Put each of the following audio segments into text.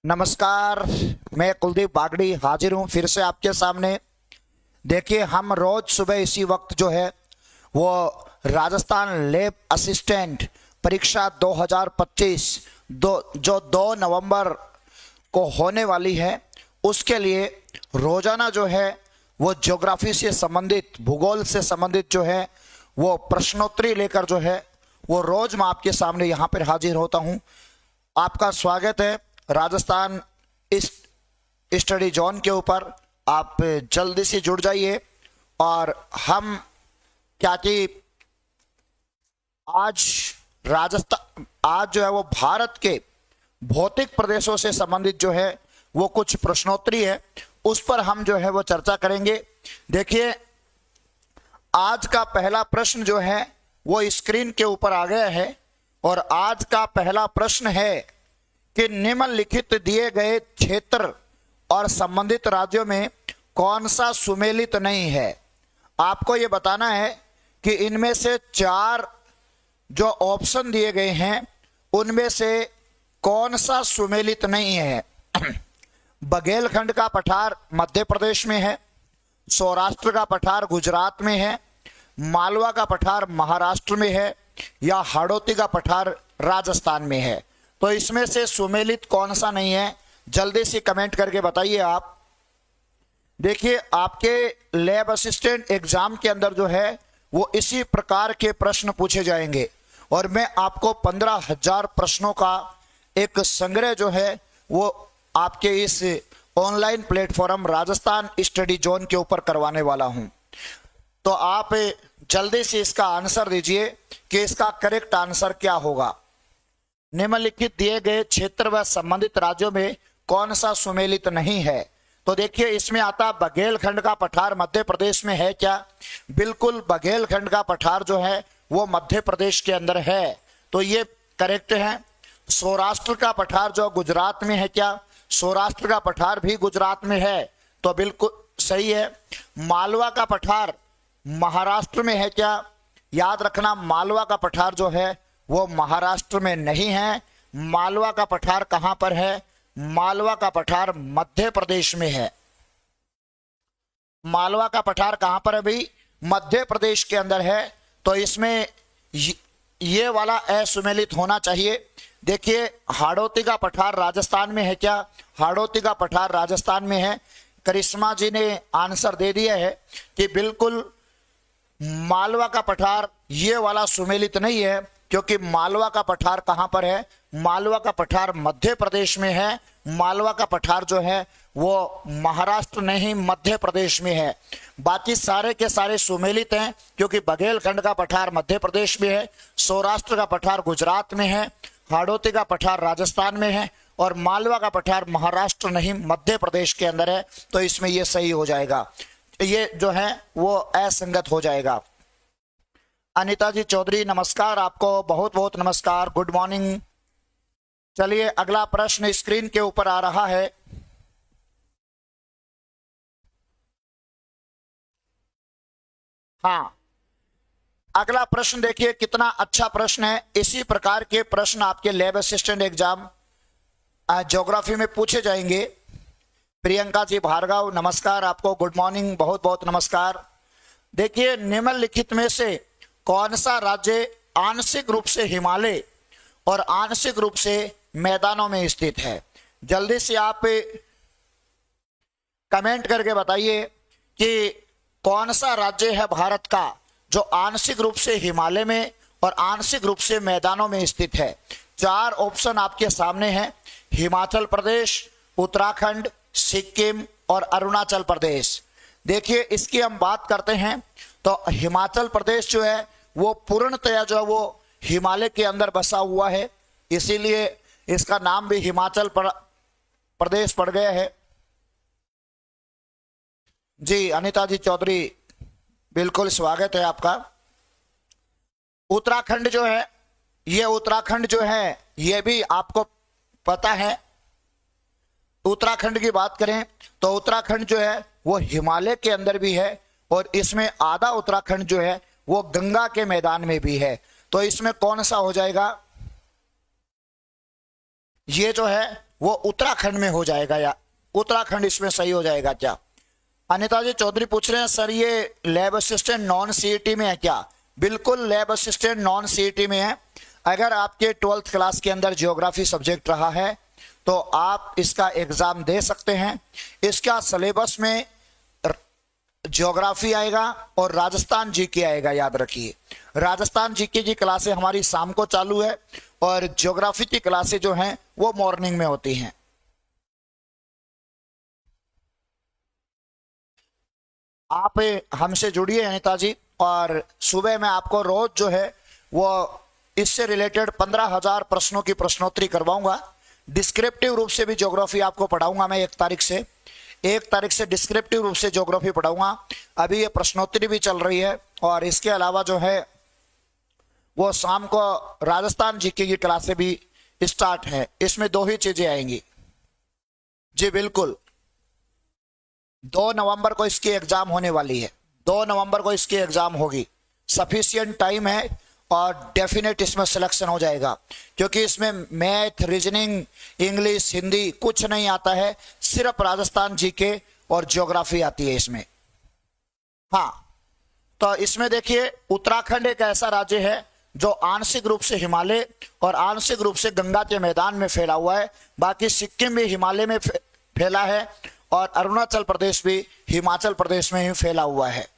नमस्कार। मैं कुलदीप बागड़ी हाजिर हूं फिर से आपके सामने। देखिए, हम रोज सुबह इसी वक्त जो है वो राजस्थान लैब असिस्टेंट परीक्षा 2025 जो 2 नवंबर को होने वाली है, उसके लिए रोजाना जो है वो ज्योग्राफी से संबंधित, भूगोल से संबंधित जो है वो प्रश्नोत्तरी लेकर जो है वो रोज मैं आपके सामने यहाँ पर हाजिर होता हूँ। आपका स्वागत है राजस्थान इस स्टडी जोन के ऊपर। आप जल्दी से जुड़ जाइए। और हम क्या कि आज आज जो है वो भारत के भौतिक प्रदेशों से संबंधित जो है वो कुछ प्रश्नोत्तरी है, उस पर हम जो है वो चर्चा करेंगे। देखिए, आज का पहला प्रश्न जो है वो स्क्रीन के ऊपर आ गया है और आज का पहला प्रश्न है कि निम्नलिखित दिए गए क्षेत्र और संबंधित राज्यों में कौन सा सुमेलित नहीं है। आपको यह बताना है कि इनमें से 4 जो ऑप्शन दिए गए हैं उनमें से कौन सा सुमेलित नहीं है। बघेलखंड का पठार मध्य प्रदेश में है, सौराष्ट्र का पठार गुजरात में है, मालवा का पठार महाराष्ट्र में है या हाड़ौती का पठार राजस्थान में है। तो इसमें से सुमेलित कौन सा नहीं है, जल्दी से कमेंट करके बताइए आप। देखिए, आपके लैब असिस्टेंट एग्जाम के अंदर जो है वो इसी प्रकार के प्रश्न पूछे जाएंगे और मैं आपको 15,000 प्रश्नों का एक संग्रह जो है वो आपके इस online platform Rajasthan study zone के ऊपर करवाने वाला हूं। तो आप जल्दी से इसका आंसर दीजिए कि इसका करेक्ट आंसर क्या होगा। निम्नलिखित दिए गए क्षेत्र व संबंधित राज्यों में कौन सा सुमेलित नहीं है। तो देखिए, इसमें आता बघेलखंड का पठार मध्य प्रदेश में है क्या? बिल्कुल, बघेलखंड का पठार जो है वो मध्य प्रदेश के अंदर है, तो ये करेक्ट है। सौराष्ट्र का पठार जो गुजरात में है क्या? सौराष्ट्र का पठार भी गुजरात में है, तो बिल्कुल सही है। मालवा का पठार महाराष्ट्र में है क्या? याद रखना, मालवा का पठार जो है वो महाराष्ट्र में नहीं है। मालवा का पठार कहां पर है? मालवा का पठार मध्य प्रदेश में है। मालवा का पठार कहां पर है भाई? मध्य प्रदेश के अंदर है, तो इसमें ये वाला असुमेलित होना चाहिए। देखिए, हाड़ौती का पठार राजस्थान में है क्या? हाड़ौती का पठार राजस्थान में है। करिश्मा जी ने आंसर दे दिया है कि बिल्कुल मालवा का पठार ये वाला सुमेलित नहीं है, क्योंकि मालवा का पठार कहां पर है? मालवा का पठार मध्य प्रदेश में है। मालवा का पठार जो है वो महाराष्ट्र नहीं मध्य प्रदेश में है। बाकी सारे के सारे सुमेलित हैं, क्योंकि बघेलखंड का पठार मध्य प्रदेश में है, सौराष्ट्र का पठार गुजरात में है, हाड़ौती का पठार राजस्थान में है और मालवा का पठार महाराष्ट्र नहीं मध्य प्रदेश के अंदर है। तो इसमें ये सही हो जाएगा, ये जो है वो असंगत हो जाएगा। अनिता जी चौधरी, नमस्कार, आपको बहुत बहुत नमस्कार, गुड मॉर्निंग। चलिए, अगला प्रश्न स्क्रीन के ऊपर आ रहा है। हाँ, अगला प्रश्न देखिए कितना अच्छा प्रश्न है। इसी प्रकार के प्रश्न आपके लैब असिस्टेंट एग्जाम ज्योग्राफी में पूछे जाएंगे। प्रियंका जी भार्गव, नमस्कार, आपको गुड मॉर्निंग, बहुत बहुत नमस्कार। देखिए, निम्नलिखित में से कौन सा राज्य आंशिक रूप से हिमालय और आंशिक रूप से मैदानों में स्थित है? जल्दी से आप कमेंट करके बताइए कि कौन सा राज्य है भारत का जो आंशिक रूप से हिमालय में और आंशिक रूप से मैदानों में स्थित है। 4 ऑप्शन आपके सामने हैं, हिमाचल प्रदेश, उत्तराखंड, सिक्किम और अरुणाचल प्रदेश। देखिए, इसकी हम बात करते हैं तो हिमाचल प्रदेश जो है वो पूर्णतया जो है वो हिमालय के अंदर बसा हुआ है, इसीलिए इसका नाम भी हिमाचल प्रदेश पड़ गया है। जी अनिता जी चौधरी, बिल्कुल स्वागत है आपका। उत्तराखंड जो है, ये उत्तराखंड जो है ये भी आपको पता है। उत्तराखंड की बात करें तो उत्तराखंड जो है वो हिमालय के अंदर भी है और इसमें आधा उत्तराखंड जो है वो गंगा के मैदान में भी है। तो इसमें कौन सा हो जाएगा? ये जो है वो उत्तराखंड में हो जाएगा, या उत्तराखंड इसमें सही हो जाएगा क्या? अनिता जी चौधरी पूछ रहे हैं सर ये लैब असिस्टेंट नॉन सीईटी में है क्या? बिल्कुल लैब असिस्टेंट नॉन सीईटी में है। अगर आपके 12th क्लास के अंदर ज्योग्राफी सब्जेक्ट रहा है तो आप इसका एग्जाम दे सकते हैं। इसका सिलेबस में ज्योग्राफी आएगा और राजस्थान जीके आएगा, याद रखिए। राजस्थान जीके की क्लासें हमारी शाम को चालू है और ज्योग्राफी की क्लासें जो हैं वो मॉर्निंग में होती हैं। आप हमसे जुड़िए अनिता जी, और सुबह में आपको रोज जो है वो इससे रिलेटेड 15,000 प्रश्नों की प्रश्नोत्तरी करवाऊंगा। डिस्क्रिप्टिव रूप से भी ज्योग्राफी आपको पढ़ाऊंगा मैं 1 तारीख से डिस्क्रिप्टिव रूप से ज्योग्राफी पढ़ाऊंगा। अभी ये प्रश्नोत्तरी भी चल रही है और इसके अलावा जो है वो शाम को राजस्थान जीके की क्लासें भी स्टार्ट है। इसमें 2 ही चीजें आएंगी जी, बिल्कुल 2 नवंबर को इसकी एग्जाम होने वाली है। 2 नवंबर को इसकी एग्जाम होगी। सफिशिएंट टाइम है और डेफिनेट इसमें सिलेक्शन हो जाएगा, क्योंकि इसमें मैथ, रीजनिंग, इंग्लिश, हिंदी कुछ नहीं आता है, सिर्फ राजस्थान जीके और ज्योग्राफी आती है इसमें। हाँ, तो इसमें देखिए उत्तराखंड एक ऐसा राज्य है जो आंशिक रूप से हिमालय और आंशिक रूप से गंगा के मैदान में फैला हुआ है। बाकी सिक्किम भी हिमालय में फैला है और अरुणाचल प्रदेश भी हिमाचल प्रदेश में ही फैला हुआ है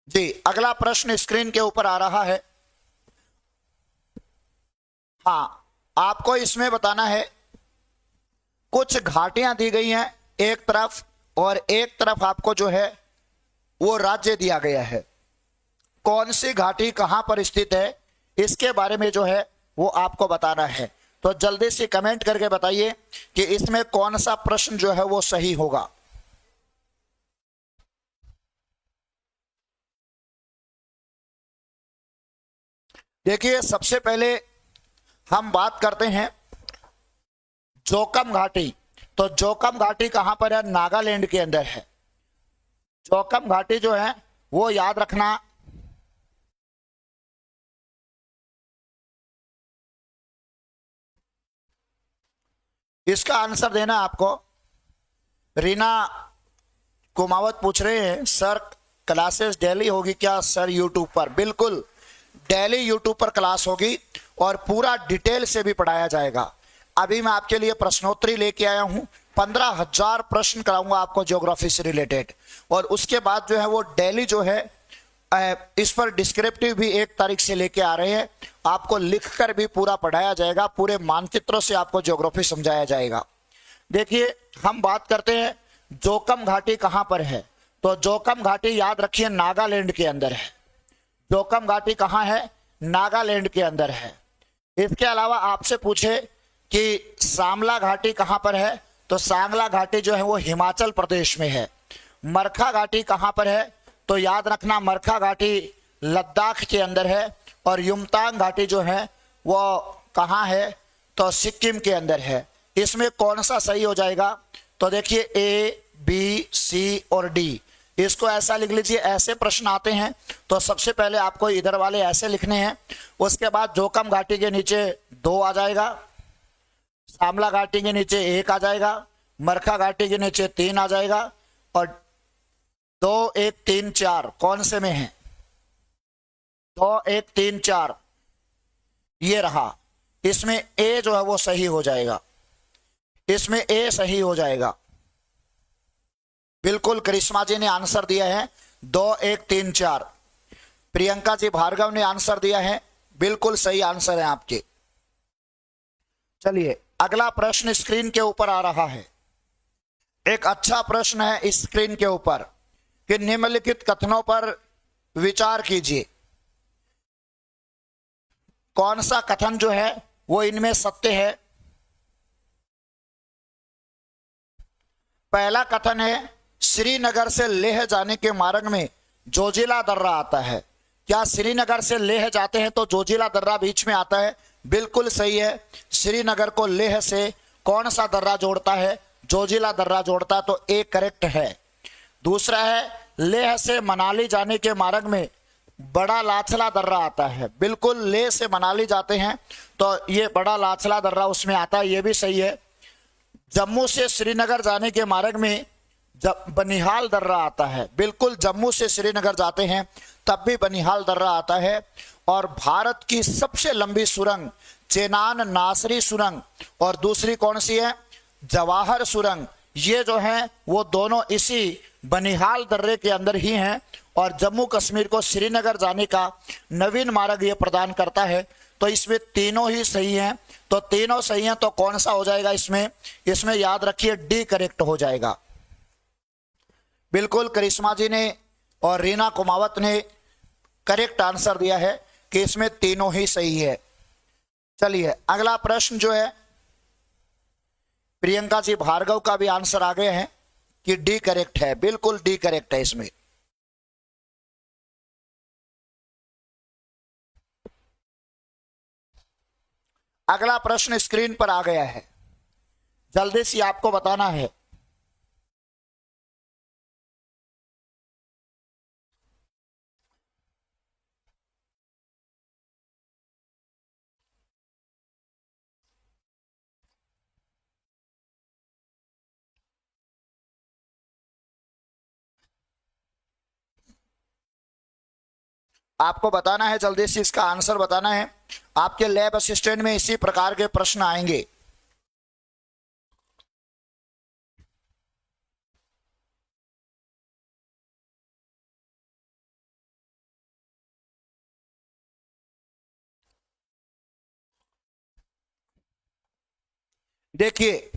जी। अगला प्रश्न स्क्रीन के ऊपर आ रहा है। हाँ, आपको इसमें बताना है, कुछ घाटियां दी गई हैं एक तरफ और एक तरफ आपको जो है वो राज्य दिया गया है। कौन सी घाटी कहां पर स्थित है इसके बारे में जो है वो आपको बताना है। तो जल्दी से कमेंट करके बताइए कि इसमें कौन सा प्रश्न जो है वो सही होगा। देखिए सबसे पहले हम बात करते हैं जोखम घाटी। तो जोखम घाटी कहां पर है? नागालैंड के अंदर है। जोखम घाटी जो है वो याद रखना, इसका आंसर देना आपको। रीना कुमावत पूछ रहे हैं सर क्लासेस डेली होगी क्या? सर यूट्यूब पर, बिल्कुल डेली यूट्यूब पर क्लास होगी और पूरा डिटेल से भी पढ़ाया जाएगा। अभी मैं आपके लिए प्रश्नोत्तरी लेके आया हूं, 15,000 प्रश्न कराऊंगा आपको ज्योग्राफी से रिलेटेड, और उसके बाद जो है वो डेली जो है इस पर डिस्क्रिप्टिव भी 1 तारीख से लेके आ रहे हैं। आपको लिखकर भी पूरा पढ़ाया जाएगा, पूरे मानचित्रों से आपको ज्योग्राफी समझाया जाएगा। देखिए हम बात करते हैं जोखम घाटी कहां पर है। तो जोखम घाटी याद रखिए नागालैंड के अंदर है। जोखम घाटी कहां है? नागालैंड के अंदर है। इसके अलावा आपसे पूछे कि सांगला घाटी कहां पर है, तो सांगला घाटी जो है वो हिमाचल प्रदेश में है। मरखा घाटी कहां पर है? तो याद रखना मरखा घाटी लद्दाख के अंदर है। और युमतांग घाटी जो है वो कहां है? तो सिक्किम के अंदर है। इसमें कौन सा सही हो जाएगा? तो देखिए ए, बी, सी और डी, इसको ऐसा लिख लीजिए। ऐसे प्रश्न आते हैं तो सबसे पहले आपको इधर वाले ऐसे लिखने हैं, उसके बाद जोखम घाटी के नीचे 2 आ जाएगा, सांबला घाटी के नीचे 1 आ जाएगा, मरखा घाटी के नीचे 3 आ जाएगा, और 2, 1, 3, 4 कौन से में है? 2, 1, 3, 4 ये रहा। इसमें ए जो है वो सही हो जाएगा, इसमें ए सही हो जाएगा। बिल्कुल करिश्मा जी ने आंसर दिया है 2, 1, 3, 4। प्रियंका जी भार्गव ने आंसर दिया है, बिल्कुल सही आंसर है आपके। चलिए अगला प्रश्न स्क्रीन के ऊपर आ रहा है। एक अच्छा प्रश्न है इस स्क्रीन के ऊपर कि निम्नलिखित कथनों पर विचार कीजिए, कौन सा कथन जो है वो इनमें सत्य है। पहला कथन है श्रीनगर से लेह जाने के मार्ग में जोजिला दर्रा आता है। क्या श्रीनगर से लेह जाते हैं तो जोजिला दर्रा बीच में आता है? बिल्कुल सही है। श्रीनगर को लेह से कौन सा दर्रा जोड़ता है? जोजिला दर्रा जोड़ता, तो ए करेक्ट है। दूसरा है लेह से मनाली जाने के मार्ग में बड़ा लाचला दर्रा आता है, बिल्कुल लेह से मनाली जाते हैं तो ये बड़ा लाचला दर्रा उसमें आता है, ये भी सही है। जम्मू से श्रीनगर जाने के मार्ग में जब बनिहाल दर्रा आता है, बिल्कुल जम्मू से श्रीनगर जाते हैं तब भी बनिहाल दर्रा आता है। और भारत की सबसे लंबी सुरंग चेनान नासरी सुरंग और दूसरी कौन सी है, जवाहर सुरंग, ये जो है वो दोनों इसी बनिहाल दर्रे के अंदर ही हैं और जम्मू कश्मीर को श्रीनगर जाने का नवीन मार्ग ये प्रदान करता है। तो इसमें तीनों ही सही हैं, तो तीनों सही हैं तो कौन सा हो जाएगा इसमें, इसमें याद रखिए डी करेक्ट हो जाएगा। बिल्कुल करिश्मा जी ने और रीना कुमावत ने करेक्ट आंसर दिया है कि इसमें तीनों ही सही है। चलिए अगला प्रश्न जो है प्रियंका जी भार्गव का भी आंसर आ गए हैं कि डी करेक्ट है, बिल्कुल डी करेक्ट है इसमें। अगला प्रश्न स्क्रीन पर आ गया है, जल्दी से आपको बताना है। आपको बताना है, जल्दी से इसका आंसर बताना है। आपके लैब असिस्टेंट में इसी प्रकार के प्रश्न आएंगे। देखिए,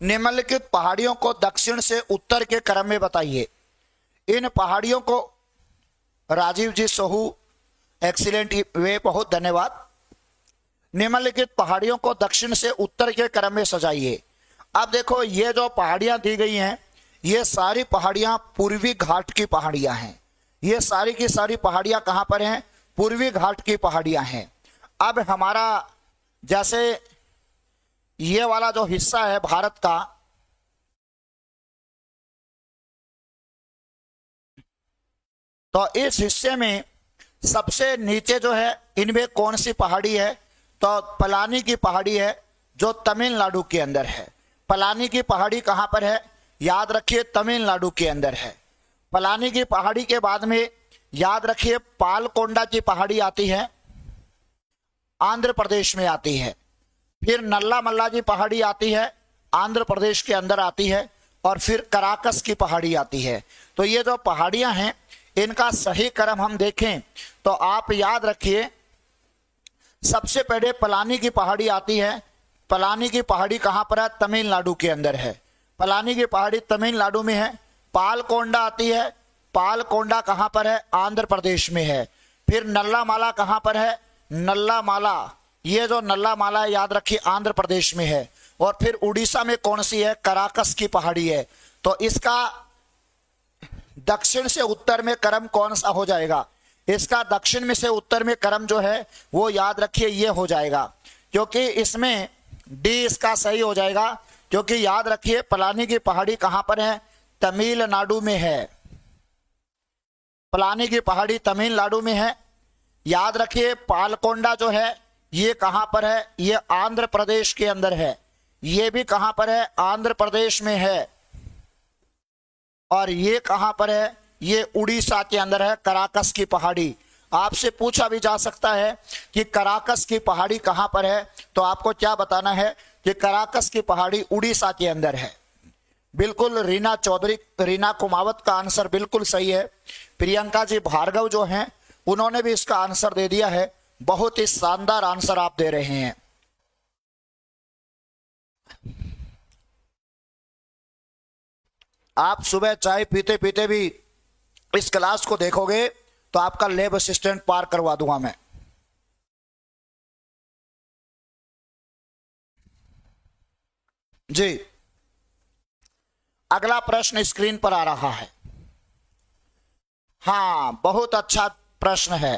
निम्नलिखित पहाड़ियों को दक्षिण से उत्तर के क्रम में बताइए। इन पहाड़ियों को राजीव जी सोहू, एक्सीलेंट वे, बहुत धन्यवाद। निम्नलिखित पहाड़ियों को दक्षिण से उत्तर के क्रम में सजाइए। अब देखो ये जो पहाड़ियां दी गई हैं ये सारी पहाड़ियां पूर्वी घाट की पहाड़ियां हैं। ये सारी की सारी पहाड़ियां कहां पर हैं, पूर्वी घाट की पहाड़ियां हैं। अब हमारा जैसे ये वाला जो हिस्सा है भारत का, तो इस हिस्से में सबसे नीचे जो है इनमें कौन सी पहाड़ी है, तो पलानी की पहाड़ी है जो तमिलनाडु के अंदर है। पलानी की पहाड़ी कहां पर है, याद रखिए तमिलनाडु के अंदर है। पलानी की पहाड़ी के बाद में याद रखिए पालकोंडा की पहाड़ी आती है, आंध्र प्रदेश में आती है। फिर नल्ला मल्ला की पहाड़ी आती है, आंध्र प्रदेश के अंदर आती है। और फिर कराकस की पहाड़ी आती है। तो ये जो पहाड़ियां हैं इनका सही क्रम हम देखें तो आप याद रखिए सबसे पहले पलानी की पहाड़ी आती है। पलानी की पहाड़ी कहां पर है, तमिलनाडु के अंदर है। पलानी की पहाड़ी तमिलनाडु में है। पालकोंडा आती है, पालकोंडा कहां पर है, आंध्र प्रदेश में है। फिर नल्ला माला कहां पर है, नल्ला माला, ये जो नल्ला माला है याद रखिए आंध्र प्रदेश में है। और फिर उड़ीसा में कौन सी है, कराकस की पहाड़ी है। तो इसका दक्षिण से उत्तर में क्रम कौन सा हो जाएगा, इसका दक्षिण में से उत्तर में क्रम जो है वो याद रखिए ये हो जाएगा, क्योंकि इसमें डी इसका सही हो जाएगा। क्योंकि याद रखिए पलानी की पहाड़ी कहां पर है, तमिलनाडु में है। पलानी की पहाड़ी तमिलनाडु में है। याद रखिए पालकोंडा जो है ये कहां पर है, ये आंध्र प्रदेश के अंदर है। ये भी कहां पर है, आंध्र प्रदेश में है। और ये कहां पर है, ये उड़ीसा के अंदर है, कराकस की पहाड़ी। आपसे पूछा भी जा सकता है कि कराकस की पहाड़ी कहां पर है, तो आपको क्या बताना है कि कराकस की पहाड़ी उड़ीसा के अंदर है। बिल्कुल रीना चौधरी, रीना कुमावत का आंसर बिल्कुल सही है। प्रियंका जी भार्गव जो हैं उन्होंने भी इसका आंसर दे दिया है। बहुत ही शानदार आंसर आप दे रहे हैं। आप सुबह चाय पीते पीते भी इस क्लास को देखोगे तो आपका लैब असिस्टेंट पार करवा दूंगा मैं। जी अगला प्रश्न स्क्रीन पर आ रहा है। हाँ बहुत अच्छा प्रश्न है।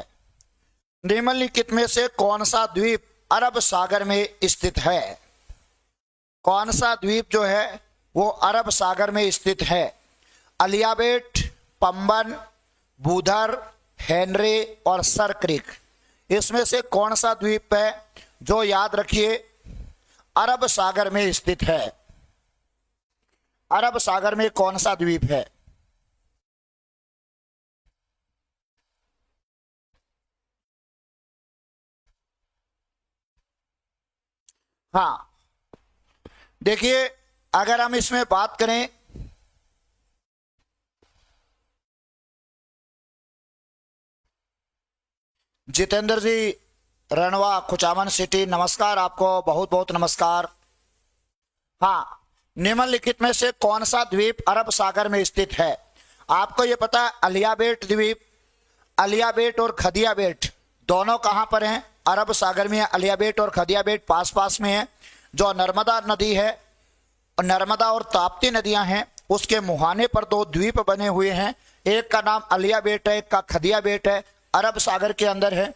निम्नलिखित में से कौन सा द्वीप अरब सागर में स्थित है। कौन सा द्वीप जो है वो अरब सागर में स्थित है। अलियाबेट, पंबन, बूधर, हेनरी और सर क्रिक। इसमें से कौन सा द्वीप है जो, याद रखिए, अरब सागर में स्थित है? अरब सागर में कौन सा द्वीप है? हाँ, देखिए, अगर हम इसमें बात करें, जितेंद्र जी रणवा, कुचामन सिटी, नमस्कार आपको, बहुत बहुत नमस्कार। हाँ, निम्नलिखित में से कौन सा द्वीप अरब सागर में स्थित है? आपको यह पता है, अलियाबेट द्वीप, अलियाबेट और खदियाबेट दोनों कहां पर हैं? अरब सागर में है। अलियाबेट और खदियाबेट पास पास में है। जो नर्मदा नदी है, नर्मदा और ताप्ती नदियां हैं, उसके मुहाने पर दो द्वीप बने हुए हैं। एक का नाम अलियाबेट है, एक का खदियाबेट है, अरब सागर के अंदर है।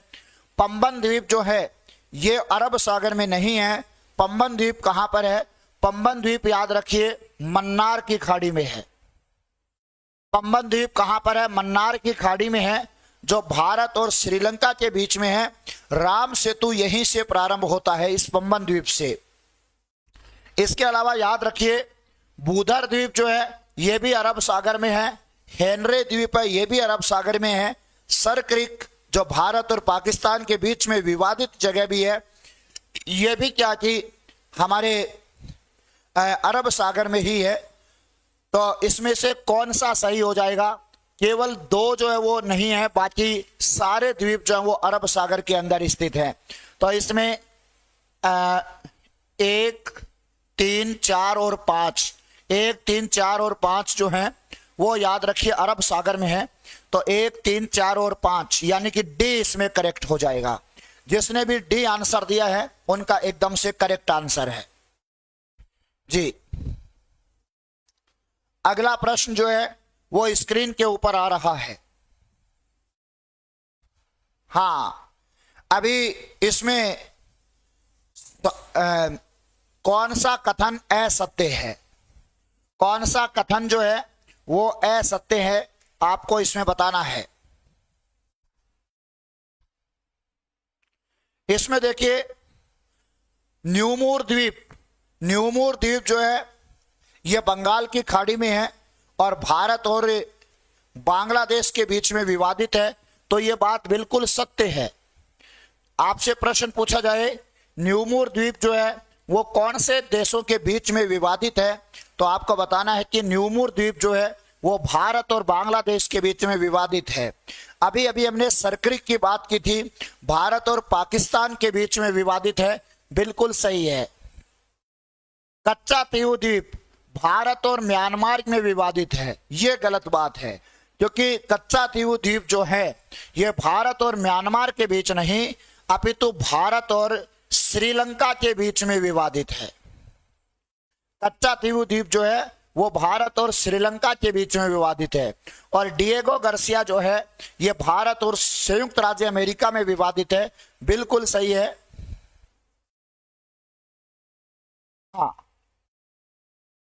पंबन द्वीप जो है ये अरब सागर में नहीं है। पंबन द्वीप कहां पर है? पंबन द्वीप, याद रखिए, मन्नार की खाड़ी में है। पंबन द्वीप कहां पर है? मन्नार की खाड़ी में है, जो भारत और श्रीलंका के बीच में है। राम सेतु यहीं से प्रारंभ होता है, इस पंबन द्वीप से। इसके अलावा याद रखिए, बूधर द्वीप जो है यह भी अरब सागर में है। हेनरी द्वीप है, यह भी अरब सागर में है। सर क्रिक जो भारत और पाकिस्तान के बीच में विवादित जगह भी है, यह भी क्या कि हमारे अरब सागर में ही है। तो इसमें से कौन सा सही हो जाएगा? केवल दो जो है वो नहीं है, बाकी सारे द्वीप जो है वो अरब सागर के अंदर स्थित हैं। तो इसमें 1, 3, 4 और 5, 1, 3, 4 और 5 जो हैं वो याद रखिए अरब सागर में है। तो 1, 3, 4 और 5 यानी कि डी इसमें करेक्ट हो जाएगा। जिसने भी डी आंसर दिया है उनका एकदम से करेक्ट आंसर है जी। अगला प्रश्न जो है वो स्क्रीन के ऊपर आ रहा है। हां, अभी इसमें कौन सा कथन असत्य है? कौन सा कथन जो है वो असत्य है, आपको इसमें बताना है। इसमें देखिए, न्यूमूर द्वीप, न्यूमूर द्वीप जो है यह बंगाल की खाड़ी में है और भारत और बांग्लादेश के बीच में विवादित है। तो यह बात बिल्कुल सत्य है। आपसे प्रश्न पूछा जाए न्यूमूर द्वीप जो है वो कौन से देशों के बीच में विवादित है, तो आपको बताना है कि न्यूमूर द्वीप जो है वो भारत और बांग्लादेश के बीच में विवादित है। अभी अभी हमने सरक्रिक की बात की थी, भारत और पाकिस्तान के बीच में विवादित है, बिल्कुल सही है। कच्चा तीऊ द्वीप भारत और म्यांमार में विवादित है, यह गलत बात है, क्योंकि कच्चा तीऊ द्वीप जो है यह भारत और म्यांमार के बीच नहीं अपितु भारत और श्रीलंका के बीच में विवादित है। कच्चा तीऊ द्वीप जो है वो भारत और श्रीलंका के बीच में विवादित है। और डिएगो गार्सिया जो है ये भारत और संयुक्त राज्य अमेरिका में विवादित है, बिल्कुल सही है। हाँ,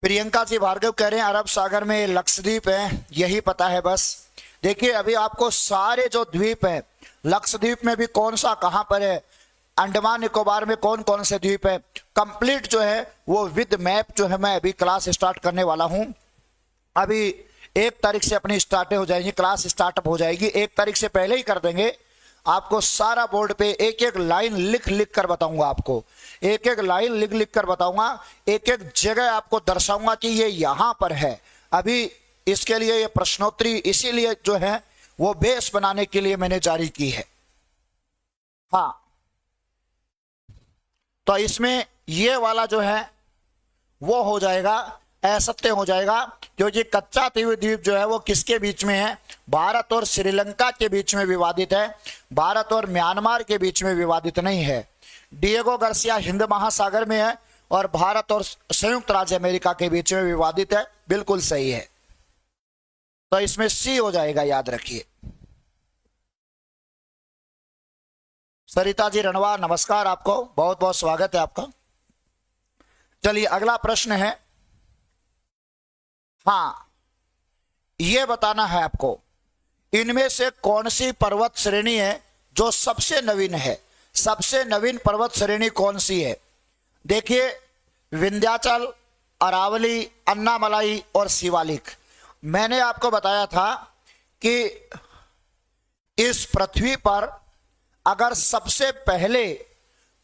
प्रियंका जी भार्गव कह रहे हैं अरब सागर में लक्षद्वीप है, यही पता है बस। देखिए, अभी आपको सारे जो द्वीप है, लक्षद्वीप में भी कौन सा कहां पर है, अंडमान निकोबार में कौन कौन से द्वीप है, कंप्लीट जो है वो विद मैप जो है मैं अभी क्लास स्टार्ट करने वाला हूं। अभी 1 तारीख से अपनी स्टार्ट हो जाएगी, क्लास स्टार्टअप हो जाएगी। 1 तारीख से पहले ही कर देंगे। आपको सारा बोर्ड पे एक एक लाइन लिख लिख कर बताऊंगा, आपको एक एक लाइन लिख लिख कर बताऊंगा, एक एक जगह आपको दर्शाऊंगा कि ये यहां पर है। अभी इसके लिए ये प्रश्नोत्तरी इसीलिए जो है वो बेस बनाने के लिए मैंने जारी की है। हाँ, तो इसमें ये वाला जो है वो हो जाएगा, असत्य हो जाएगा, क्योंकि कच्चा तीऊ द्वीप जो है वो किसके बीच में है, भारत और श्रीलंका के बीच में विवादित है, भारत और म्यांमार के बीच में विवादित नहीं है। डिएगो गार्सिया हिंद महासागर में है और भारत और संयुक्त राज्य अमेरिका के बीच में विवादित है, बिल्कुल सही है। तो इसमें सी हो जाएगा, याद रखिए। सरिता जी रणवा, नमस्कार आपको, बहुत बहुत स्वागत है आपका। चलिए अगला प्रश्न है। हाँ, यह बताना है आपको इनमें से कौन सी पर्वत श्रेणी है जो सबसे नवीन है? सबसे नवीन पर्वत श्रेणी कौन सी है? देखिए, विंध्याचल, अरावली, अन्नामलाई और शिवालिक। मैंने आपको बताया था कि इस पृथ्वी पर अगर सबसे पहले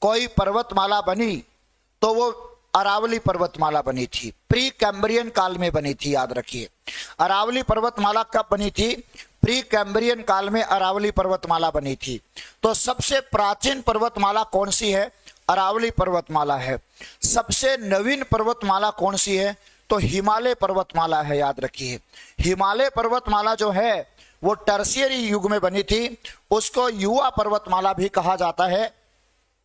कोई पर्वतमाला बनी तो वो अरावली पर्वतमाला बनी थी। प्री कैम्ब्रियन काल में बनी थी, याद रखिए। अरावली पर्वतमाला कब बनी थी? प्री कैम्ब्रियन काल में अरावली पर्वतमाला बनी थी। तो सबसे प्राचीन पर्वतमाला कौन सी है? अरावली पर्वतमाला है। सबसे नवीन पर्वतमाला कौन सी है? तो हिमालय पर्वतमाला है, याद रखिए। हिमालय पर्वतमाला जो है वो टर्शियरी युग में बनी थी, उसको युवा पर्वतमाला भी कहा जाता है।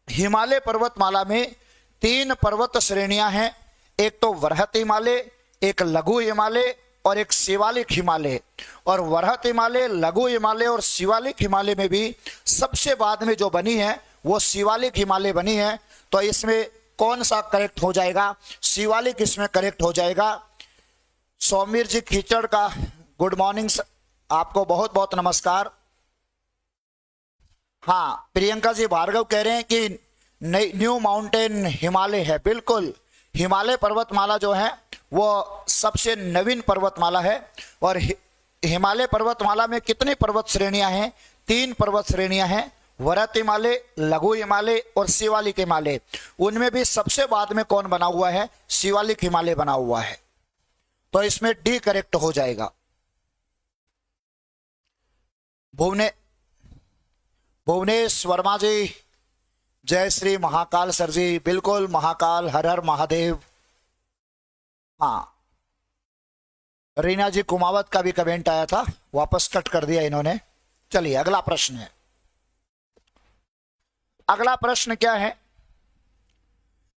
हिमालय पर्वतमाला में 3 पर्वत श्रेणियां हैं, एक तो वरहत हिमालय, एक लघु हिमालय और एक शिवालिक हिमालय। और वरहत हिमालय, लघु हिमालय और शिवालिक हिमालय में भी सबसे बाद में जो बनी है वो शिवालिक हिमालय बनी है। तो इसमें कौन सा करेक्ट हो जाएगा? शिवालिक इसमें करेक्ट हो जाएगा। सौमीर जी खीचड़ का गुड मॉर्निंग, आपको बहुत बहुत नमस्कार। हाँ, प्रियंका जी भार्गव कह रहे हैं कि न्यू माउंटेन हिमालय है। बिल्कुल, हिमालय पर्वतमाला जो है वो सबसे नवीन पर्वतमाला है। और हिमालय पर्वतमाला में कितनी पर्वत श्रेणियां हैं? 3 पर्वत श्रेणियां हैं, वरहत हिमालय, लघु हिमालय और शिवालिक हिमालय। उनमें भी सबसे बाद में कौन बना हुआ है? शिवालिक हिमालय बना हुआ है। तो इसमें डी करेक्ट हो जाएगा। भुवनेश वर्मा जी, जय श्री महाकाल सर जी। बिल्कुल, महाकाल, हर हर महादेव। हाँ, रीना जी कुमावत का भी कमेंट आया था, वापस कट कर दिया इन्होंने। चलिए अगला प्रश्न है। अगला प्रश्न क्या है?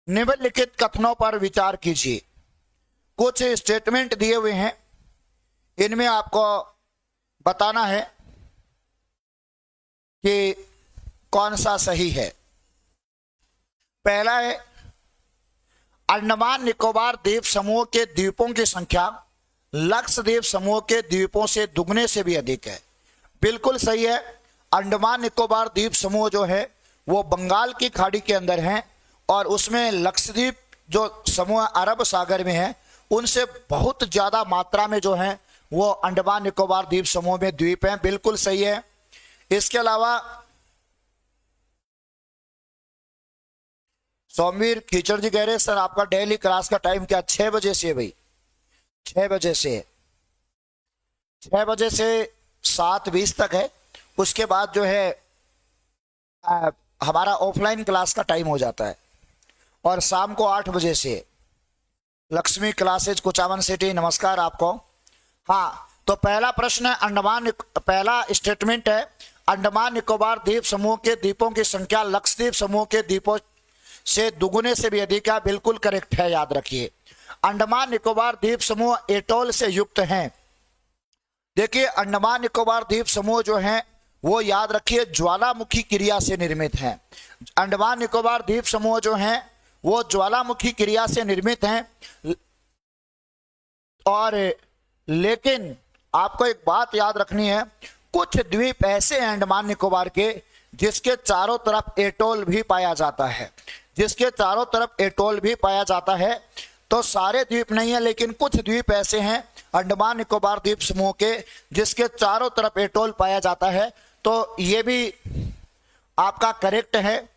निम्नलिखित कथनों पर विचार कीजिए। कुछ स्टेटमेंट दिए हुए हैं, इनमें आपको बताना है कि कौन सा सही है। पहला है, अंडमान निकोबार द्वीप समूह के द्वीपों की संख्या लक्षद्वीप समूह के द्वीपों से दुगने से भी अधिक है। बिल्कुल सही है। अंडमान निकोबार द्वीप समूह जो है वो बंगाल की खाड़ी के अंदर है, और उसमें लक्षद्वीप जो समूह अरब सागर में है उनसे बहुत ज्यादा मात्रा में जो है वो अंडमान निकोबार द्वीप समूह में द्वीप हैं। बिल्कुल सही है। इसके अलावा सौमीर खीचड़ जी कह रहे हैं सर आपका डेली क्लास का टाइम क्या? 6 बजे से भाई, 6 बजे से 6 बजे से 7:20 तक है। उसके बाद जो है हमारा ऑफलाइन क्लास का टाइम हो जाता है, और शाम को 8 बजे से लक्ष्मी क्लासेज कुचामन सिटी। नमस्कार आपको। हाँ, तो पहला प्रश्न है, पहला स्टेटमेंट है, अंडमान निकोबार द्वीप समूह के द्वीपों की संख्या लक्षद्वीप समूह के द्वीपों से दुगुने से भी अधिक है। बिल्कुल करेक्ट है, याद रखिए। अंडमान निकोबार द्वीप समूह एटोल से युक्त हैं। देखिए, अंडमान निकोबार द्वीप समूह जो है वो याद रखिए ज्वालामुखी क्रिया से निर्मित हैं। अंडमान निकोबार द्वीप समूह जो है वो ज्वालामुखी क्रिया से निर्मित हैं। और लेकिन आपको एक बात याद रखनी है, कुछ द्वीप ऐसे हैं अंडमान निकोबार के जिसके चारों तरफ एटोल भी पाया जाता है, जिसके चारों तरफ एटोल भी पाया जाता है। तो सारे द्वीप नहीं है, लेकिन कुछ द्वीप ऐसे हैं अंडमान निकोबार द्वीप समूह के जिसके चारों तरफ एटोल पाया जाता है। तो ये भी आपका करेक्ट है।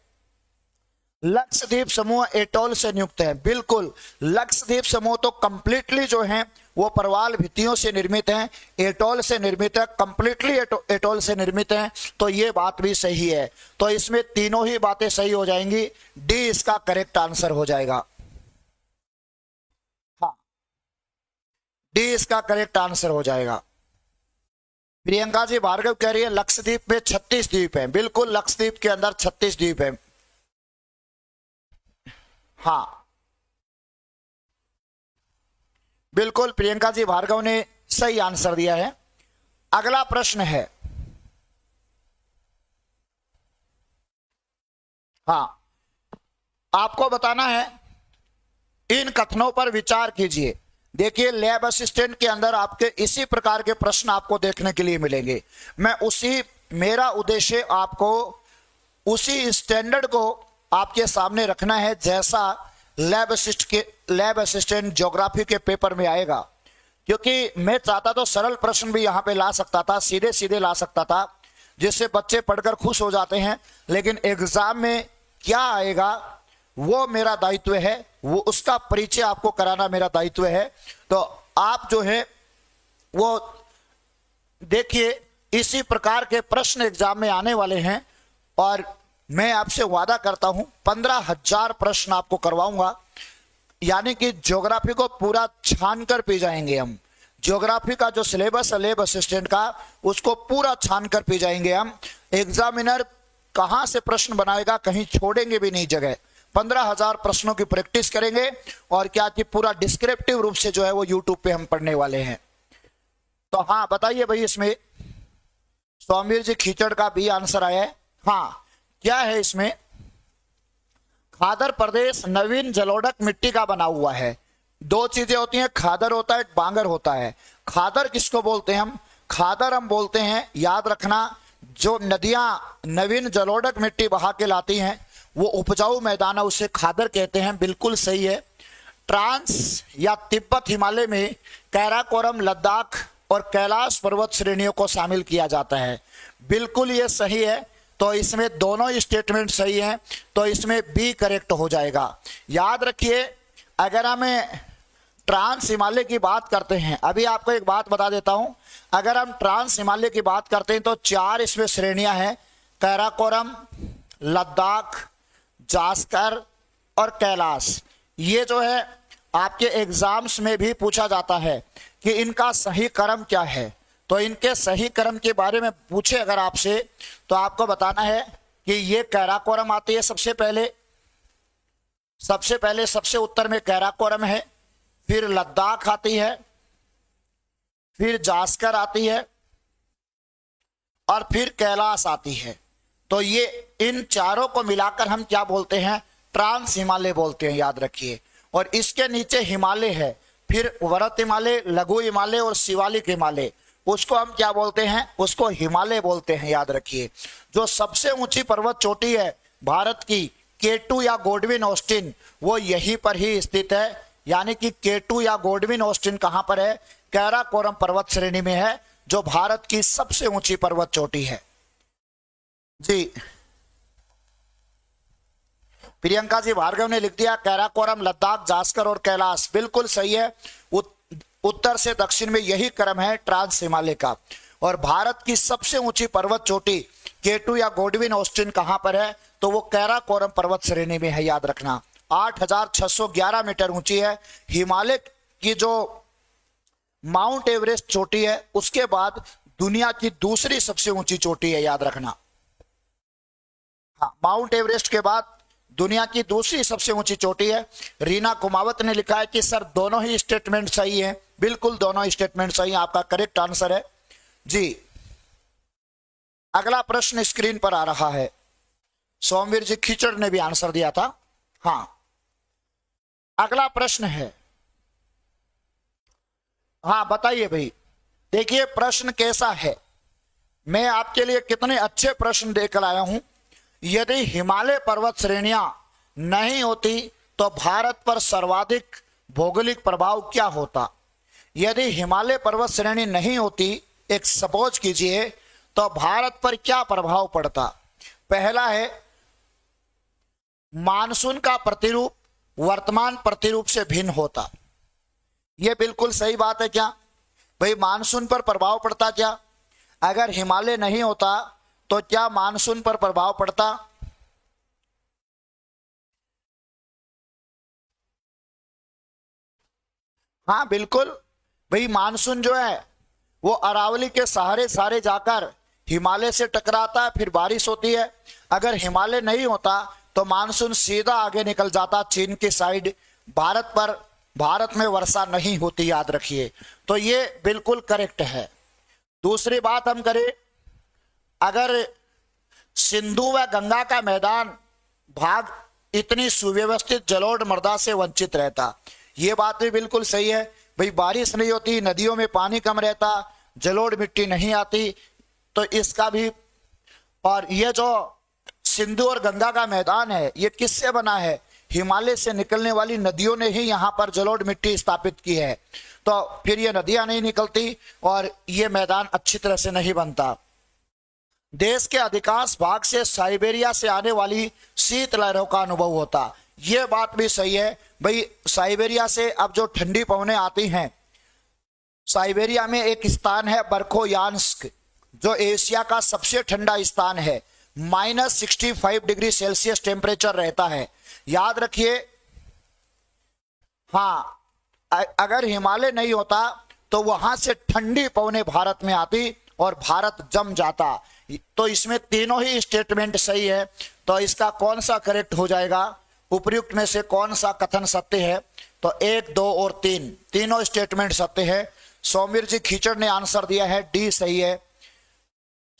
लक्षद्वीप समूह एटोल से नियुक्त है। बिल्कुल, लक्षद्वीप समूह तो कंप्लीटली जो है वो परवाल भित्तियों से निर्मित हैं, एटोल से निर्मित है, कंप्लीटली एटोल से निर्मित हैं। तो ये बात भी सही है। तो इसमें तीनों ही बातें सही हो जाएंगी। डी इसका करेक्ट आंसर हो जाएगा। हाँ, डी इसका करेक्ट आंसर हो जाएगा। प्रियंका जी भार्गव कह रही है लक्षद्वीप में 36 द्वीप हैं। बिल्कुल, लक्षद्वीप के अंदर 36 द्वीप हैं। हाँ, बिल्कुल प्रियंका जी भार्गव ने सही आंसर दिया है। अगला प्रश्न है, हाँ, आपको बताना है, इन कथनों पर विचार कीजिए। देखिए लैब असिस्टेंट के अंदर आपके इसी प्रकार के प्रश्न आपको देखने के लिए मिलेंगे। मेरा उद्देश्य आपको उसी स्टैंडर्ड को आपके सामने रखना है जैसा लैब असिस्टेंट ज्योग्राफी के पेपर में आएगा, क्योंकि मैं चाहता तो सरल प्रश्न भी यहाँ पे ला सकता था, सीधे सीधे ला सकता था, जिससे बच्चे पढ़कर खुश हो जाते हैं, लेकिन एग्जाम में क्या आएगा वो मेरा दायित्व है, वो उसका परिचय आपको कराना मेरा दायित्व है। तो आप जो है वो देखिए इसी प्रकार के प्रश्न एग्जाम में आने वाले हैं, और मैं आपसे वादा करता हूं 15,000 प्रश्न आपको करवाऊंगा, यानी कि ज्योग्राफी को पूरा छान कर पी जाएंगे हम। ज्योग्राफी का जो सिलेबस है लैब असिस्टेंट का, उसको पूरा छान कर पी जाएंगे हम। एग्जामिनर कहां से प्रश्न बनाएगा, कहीं छोड़ेंगे भी नहीं जगह। 15,000 प्रश्नों की प्रैक्टिस करेंगे, और क्या कि पूरा डिस्क्रिप्टिव रूप से जो है वो यूट्यूब पे हम पढ़ने वाले हैं। तो हाँ बताइए भाई, इसमें सौमीर जी खीचड़ का भी आंसर आया है। हाँ क्या है इसमें, खादर प्रदेश नवीन जलोढ़क मिट्टी का बना हुआ है। दो चीजें होती हैं, खादर होता है, एक बांगर होता है। खादर किसको बोलते हैं हम, खादर हम बोलते हैं, याद रखना, जो नदियां नवीन जलोढ़क मिट्टी बहा के लाती हैं वो उपजाऊ मैदान है, उसे खादर कहते हैं। बिल्कुल सही है। ट्रांस या तिब्बत हिमालय में कैराकोरम, लद्दाख और कैलाश पर्वत श्रेणियों को शामिल किया जाता है। बिल्कुल ये सही है। तो इसमें दोनों स्टेटमेंट सही हैं, तो इसमें बी करेक्ट हो जाएगा। याद रखिए, अगर हमें ट्रांस हिमालय की बात करते हैं, अभी आपको एक बात बता देता हूं, अगर हम ट्रांस हिमालय की बात करते हैं तो 4 इसमें श्रेणियां हैं, कैराकोरम, लद्दाख, जास्कर और कैलाश। ये जो है आपके एग्जाम्स में भी पूछा जाता है कि इनका सही क्रम क्या है। तो इनके सही क्रम के बारे में पूछे अगर आपसे, तो आपको बताना है कि ये कैराकोरम आती है सबसे पहले सबसे उत्तर में कैराकोरम है, फिर लद्दाख आती है, फिर जास्कर आती है और फिर कैलाश आती है। तो ये इन चारों को मिलाकर हम क्या बोलते हैं, ट्रांस हिमालय बोलते हैं, याद रखिए। और इसके नीचे हिमालय है, फिर वरत हिमालय, लघु हिमालय और शिवालिक हिमालय, उसको हम क्या बोलते हैं, उसको हिमालय बोलते हैं, याद रखिए। जो सबसे ऊंची पर्वत चोटी है भारत की, K2 या गोडविन ऑस्टिन, वो यहीं पर ही स्थित है। यानी कि K2 या गोडविन ऑस्टिन कहां पर है, कैराकोरम पर्वत श्रेणी में है, जो भारत की सबसे ऊंची पर्वत चोटी है। जी प्रियंका जी भार्गव ने लिख दिया कैराकोरम, लद्दाख, जास्कर और कैलाश। बिल्कुल सही है। उत्तर से दक्षिण में यही क्रम है ट्रांस हिमालय का। और भारत की सबसे ऊंची पर्वत चोटी K2 या गोडविन ऑस्टिन कहां पर है, तो वो कैराकोरम पर्वत श्रेणी में है, याद रखना। 8,611 मीटर ऊंची है। हिमालय की जो माउंट एवरेस्ट चोटी है, उसके बाद दुनिया की दूसरी सबसे ऊंची चोटी है, याद रखना। हाँ, माउंट एवरेस्ट के बाद दुनिया की दूसरी सबसे ऊंची चोटी है। रीना कुमावत ने लिखा है कि सर दोनों ही स्टेटमेंट सही हैं। बिल्कुल दोनों स्टेटमेंट सही, आपका करेक्ट आंसर है जी। अगला प्रश्न स्क्रीन पर आ रहा है। सोमवीर जी खीचड़ ने भी आंसर दिया था। हाँ अगला प्रश्न है, हाँ बताइए भाई। देखिए प्रश्न कैसा है, मैं आपके लिए कितने अच्छे प्रश्न देकर आया हूं। यदि हिमालय पर्वत श्रेणियां नहीं होती तो भारत पर सर्वाधिक भौगोलिक प्रभाव क्या होता। यदि हिमालय पर्वत श्रेणी नहीं होती, एक सपोज कीजिए, तो भारत पर क्या प्रभाव पड़ता। पहला है, मानसून का प्रतिरूप वर्तमान प्रतिरूप से भिन्न होता। यह बिल्कुल सही बात है क्या भाई, मानसून पर प्रभाव पड़ता क्या। अगर हिमालय नहीं होता तो क्या मानसून पर प्रभाव पड़ता। हाँ बिल्कुल भाई, मानसून जो है वो अरावली के सहारे जाकर हिमालय से टकराता है, फिर बारिश होती है। अगर हिमालय नहीं होता तो मानसून सीधा आगे निकल जाता चीन की साइड, भारत में वर्षा नहीं होती, याद रखिए। तो ये बिल्कुल करेक्ट है। दूसरी बात हम करें, अगर सिंधु व गंगा का मैदान भाग इतनी सुव्यवस्थित जलोढ़ मृदा से वंचित रहता, ये बात भी बिल्कुल सही है। भाई बारिश नहीं होती, नदियों में पानी कम रहता, जलोढ़ मिट्टी नहीं आती, तो इसका भी। और ये जो सिंधु और गंगा का मैदान है ये किससे बना है? हिमालय से निकलने वाली नदियों ने ही यहाँ पर जलोढ़ मिट्टी स्थापित की है, तो फिर ये नदियां नहीं निकलती और ये मैदान अच्छी तरह से नहीं बनता। देश के अधिकांश भाग से साइबेरिया से आने वाली शीत लहरों का अनुभव होता। ये बात भी सही है भाई, साइबेरिया से अब जो ठंडी पवनें आती हैं, साइबेरिया में एक स्थान है बरखोयान्स्क, जो एशिया का सबसे ठंडा स्थान है। -65 डिग्री सेल्सियस टेम्परेचर रहता है, याद रखिए। हाँ, अगर हिमालय नहीं होता तो वहां से ठंडी पवनें भारत में आती और भारत जम जाता। तो इसमें तीनों ही स्टेटमेंट सही है, तो इसका कौन सा करेक्ट हो जाएगा? उपर्युक्त में से कौन सा कथन सत्य है? तो 1, 2 और 3 तीनों स्टेटमेंट सत्य है। सौमिर जी खीचड़ ने आंसर दिया है, डी सही है।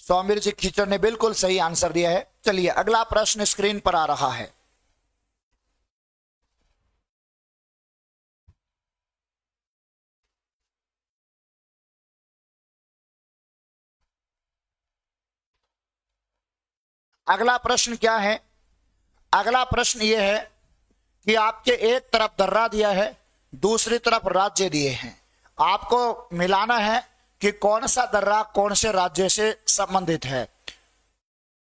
सौमिर जी खीचड़ ने बिल्कुल सही आंसर दिया है। चलिए अगला प्रश्न स्क्रीन पर आ रहा है। अगला प्रश्न क्या है? अगला प्रश्न यह है कि आपके एक तरफ दर्रा दिया है, दूसरी तरफ राज्य दिए हैं। आपको मिलाना है कि कौन सा दर्रा कौन से राज्य से संबंधित है।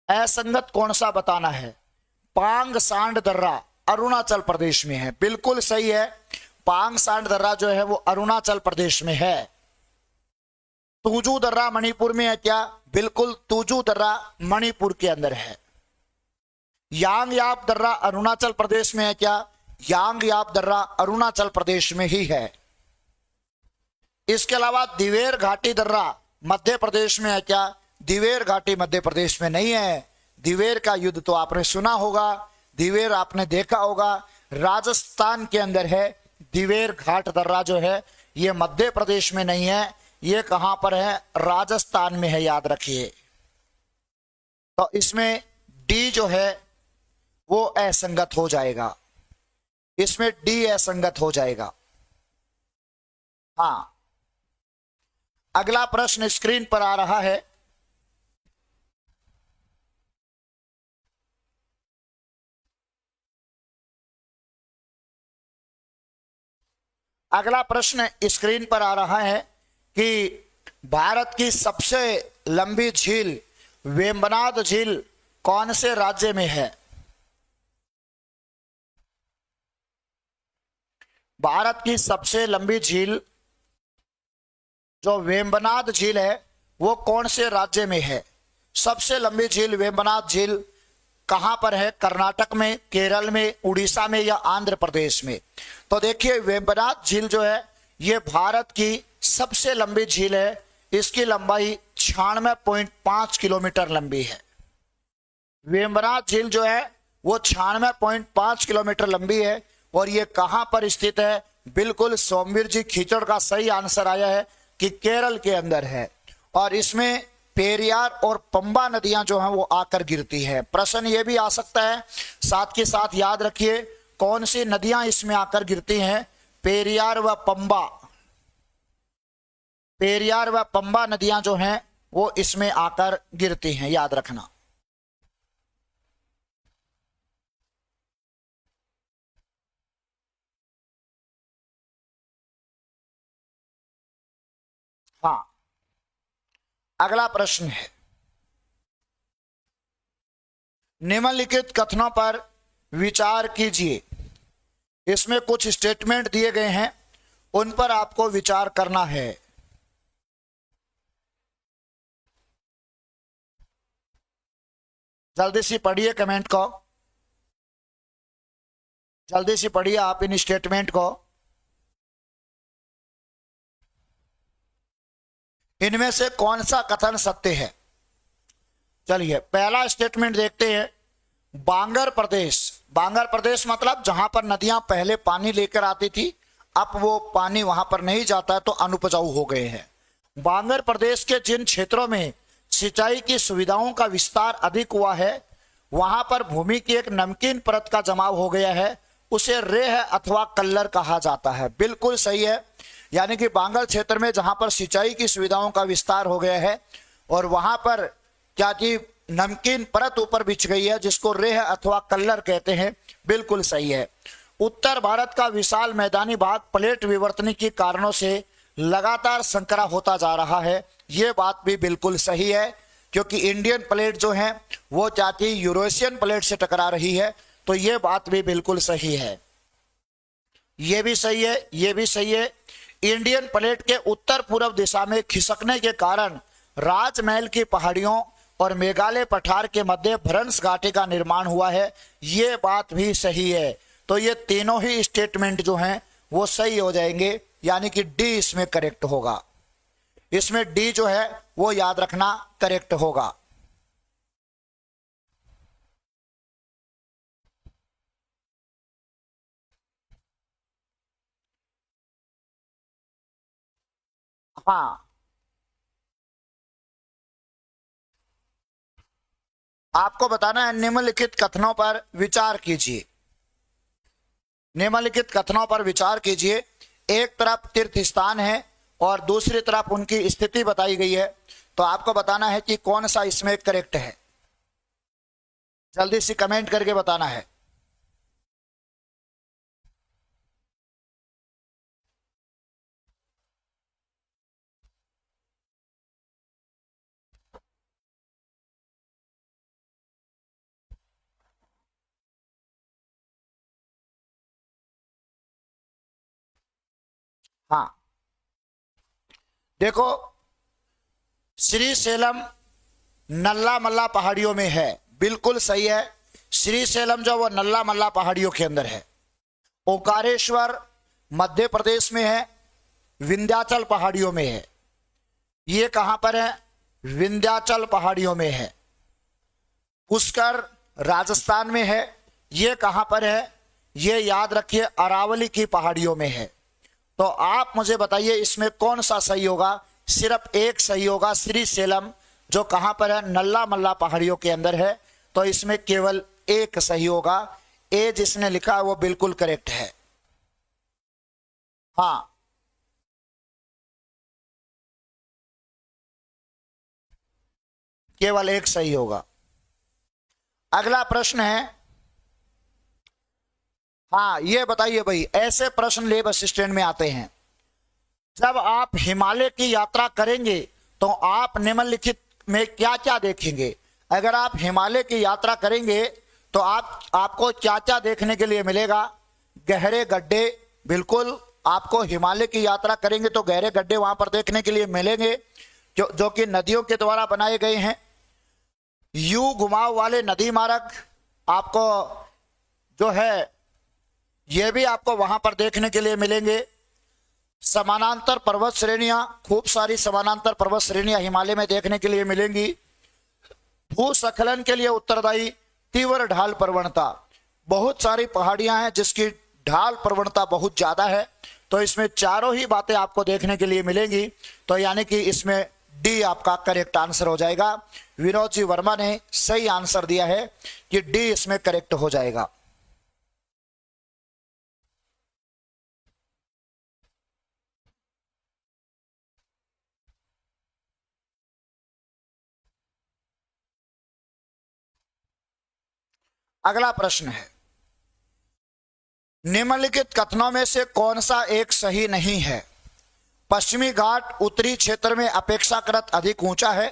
असंगत कौन सा बताना है? पांग सांड दर्रा अरुणाचल प्रदेश में है, बिल्कुल सही है। पांग सांड दर्रा जो है वो अरुणाचल प्रदेश में है। तुजू दर्रा मणिपुर में है क्या? बिल्कुल, तुजू दर्रा मणिपुर के अंदर है। यांग याप दर्रा अरुणाचल प्रदेश में है क्या? यांग याप दर्रा अरुणाचल प्रदेश में ही है। इसके अलावा दिवेर घाटी दर्रा मध्य प्रदेश में है क्या? दिवेर घाटी मध्य प्रदेश में नहीं है। दिवेर का युद्ध तो आपने सुना होगा, दिवेर आपने देखा होगा, राजस्थान के अंदर है। दिवेर घाट दर्रा जो है ये मध्य प्रदेश में नहीं है, ये कहां पर है? राजस्थान में है, याद रखिए। तो इसमें डी जो है वो असंगत हो जाएगा, इसमें डी असंगत हो जाएगा। हाँ, अगला प्रश्न स्क्रीन पर आ रहा है। अगला प्रश्न स्क्रीन पर आ रहा है कि भारत की सबसे लंबी झील वेम्बनाड झील कौन से राज्य में है? भारत की सबसे लंबी झील जो वेम्बनाड झील है वो कौन से राज्य में है? सबसे लंबी झील वेम्बनाड झील कहां पर है? कर्नाटक में, केरल में, उड़ीसा में या आंध्र प्रदेश में? तो देखिए वेम्बनाड झील जो है ये भारत की सबसे लंबी झील है। इसकी लंबाई 96.5 किलोमीटर लंबी है। वेम्बनाड झील जो है वो 96.5 किलोमीटर लंबी है और ये कहां पर स्थित है? बिल्कुल सौम्यवीर जी खीचड़ का सही आंसर आया है कि केरल के अंदर है। और इसमें पेरियार और पंबा नदियां जो हैं वो आकर गिरती है। प्रश्न ये भी आ सकता है, साथ के साथ याद रखिए कौन सी नदियां इसमें आकर गिरती हैं? पेरियार व पंबा। पेरियार व पंबा नदियां जो हैं वो इसमें आकर गिरती हैं, याद रखना। हाँ, अगला प्रश्न है, निम्नलिखित कथनों पर विचार कीजिए। इसमें कुछ स्टेटमेंट दिए गए हैं, उन पर आपको विचार करना है। जल्दी से पढ़िए कमेंट को, जल्दी से पढ़िए आप इन स्टेटमेंट को। इनमें से कौन सा कथन सत्य है? चलिए पहला स्टेटमेंट देखते हैं। बांगर प्रदेश, बांगर प्रदेश मतलब जहां पर नदियां पहले पानी लेकर आती थी, अब वो पानी वहां पर नहीं जाता है तो अनुपजाऊ हो गए हैं। बांगर प्रदेश के जिन क्षेत्रों में सिंचाई की सुविधाओं का विस्तार अधिक हुआ है, वहां पर भूमि की एक नमकीन परत का जमाव हो गया है, उसे रेह अथवा कल्लर कहा जाता है। बिल्कुल सही है, यानी कि बांगल क्षेत्र में जहां पर सिंचाई की सुविधाओं का विस्तार हो गया है और वहां पर क्या कि नमकीन परत ऊपर बिछ गई है, जिसको रेह अथवा कल्लर कहते हैं। बिल्कुल सही है। उत्तर भारत का विशाल मैदानी भाग प्लेट विवर्तन के कारणों से लगातार संकरा होता जा रहा है। यह बात भी बिल्कुल सही है, क्योंकि इंडियन प्लेट जो है वो चाहती यूरोशियन प्लेट से टकरा रही है, तो यह बात भी बिल्कुल सही है। यह भी सही है, यह भी सही है। इंडियन प्लेट के उत्तर पूर्व दिशा में खिसकने के कारण राजमहल की पहाड़ियों और मेघालय पठार के मध्य भ्रंश घाटी का निर्माण हुआ है। यह बात भी सही है। तो ये तीनों ही स्टेटमेंट जो हैं वो सही हो जाएंगे, यानी कि डी इसमें करेक्ट होगा। इसमें डी जो है वो याद रखना करेक्ट होगा। हाँ, आपको बताना है निम्नलिखित कथनों पर विचार कीजिए। निम्नलिखित कथनों पर विचार कीजिए। एक तरफ तीर्थ स्थान है और दूसरी तरफ उनकी स्थिति बताई गई है, तो आपको बताना है कि कौन सा इसमें करेक्ट है। जल्दी से कमेंट करके बताना है। हाँ, देखो, श्री सेलम नल्ला मल्ला पहाड़ियों में है। बिल्कुल सही है। श्री सेलम जो वो नल्ला मल्ला पहाड़ियों के अंदर है। ओंकारेश्वर मध्य प्रदेश में है, विंध्याचल पहाड़ियों में है। ये कहां पर है? विंध्याचल पहाड़ियों में है। पुष्कर राजस्थान में है। ये कहां पर है? ये याद रखिए अरावली की पहाड़ियों में है। तो आप मुझे बताइए इसमें कौन सा सही होगा? सिर्फ एक सही होगा, श्री सेलम, जो कहां पर है? नल्ला मल्ला पहाड़ियों के अंदर है। तो इसमें केवल एक सही होगा। ए जिसने लिखा है वो बिल्कुल करेक्ट है। हाँ, केवल एक सही होगा। अगला प्रश्न है, हाँ ये बताइए भाई, ऐसे प्रश्न लेब असिस्टेंट में आते हैं। जब आप हिमालय की यात्रा करेंगे तो आप निम्नलिखित में क्या क्या देखेंगे? अगर आप हिमालय की यात्रा करेंगे तो आपको क्या क्या देखने के लिए मिलेगा? गहरे गड्ढे। बिल्कुल, आपको हिमालय की यात्रा करेंगे तो गहरे गड्ढे वहां पर देखने के लिए मिलेंगे, जो कि नदियों के द्वारा बनाए गए हैं। यू घुमाव वाले नदी मार्ग आपको जो है ये भी आपको वहां पर देखने के लिए मिलेंगे। समानांतर पर्वत श्रेणियां, खूब सारी समानांतर पर्वत श्रेणियां हिमालय में देखने के लिए मिलेंगी। भूस्खलन के लिए उत्तरदायी तीव्र ढाल प्रवणता, बहुत सारी पहाड़ियां हैं जिसकी ढाल प्रवणता बहुत ज्यादा है। तो इसमें चारों ही बातें आपको देखने के लिए मिलेंगी। तो यानी कि इसमें डी आपका करेक्ट आंसर हो जाएगा। विनोद जी वर्मा ने सही आंसर दिया है कि डी इसमें करेक्ट हो जाएगा। अगला प्रश्न है, निम्नलिखित कथनों में से कौन सा एक सही नहीं है? पश्चिमी घाट उत्तरी क्षेत्र में अपेक्षाकृत अधिक ऊंचा है।